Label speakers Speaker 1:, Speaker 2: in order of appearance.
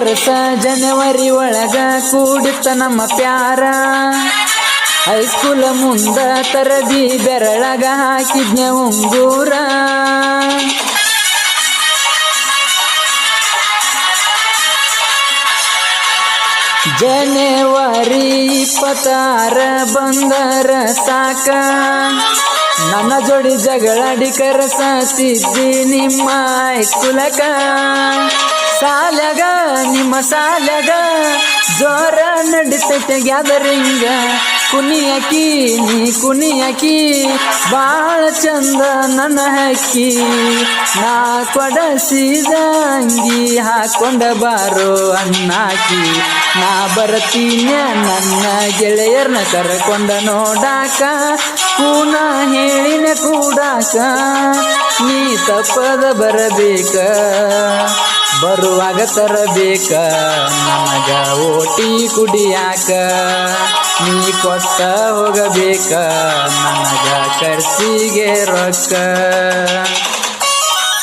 Speaker 1: ವರ್ಷ ಜನವರಿ ಒಳಗ ಕೂಡಿತ್ತ ನಮ್ಮ ಪ್ಯಾರ. ಹೈಸ್ಕೂಲ್ ಮುಂದ ತರದಿ ಬೆರಳಗ ಹಾಕಿದ್ನ ಉಂಗೂರ. ಜನವರಿ 26 ಬಂದರ ಸಾಕ, ನನ್ನ ಜೋಡಿ ಜಗಳಾಡಿ ಕರೆಸಿದ್ದಿ ನಿಮ್ಮ ಹೈಸ್ಕೂಲಕ. ಸಾಲ್ಯಾಗ ನಿಮ್ಮ ಸಾಲ್ಯಾಗ ಜೋರ ನಡಿತೈತೆ ಗ್ಯಾದರಿಂಗ. ಕುಣಿಯಕಿ ನೀ ಕುಣಿಯಕಿ ಬಾಳ ಚಂದ ನನ್ನ ಹಕ್ಕಿ. ನಾ ಕೊಡಸಿದ ಅಂಗಿ ಹಾಕೊಂಡ ಬಾರೋ ಅಣ್ಣಾಕಿ. ನಾ ಬರ್ತೀನಿ ನನ್ನ ಗೆಳೆಯರ್ನ ಕರ್ಕೊಂಡ ನೋಡಾಕ. ಕೂನ ಹೇಳಿನ ಕೂಡಾಕ ನೀ ತಪ್ಪದ ಬರಬೇಕ. ಬರುವಾಗ ತರಬೇಕ ನಮಗ ಓಟಿ ಕುಡಿಯಾಕ. ನೀ ಕೊಟ್ಟ ಹೋಗಬೇಕ ನನಗ ಖರ್ಚಿಗೆ ರೊಕ್ಕ.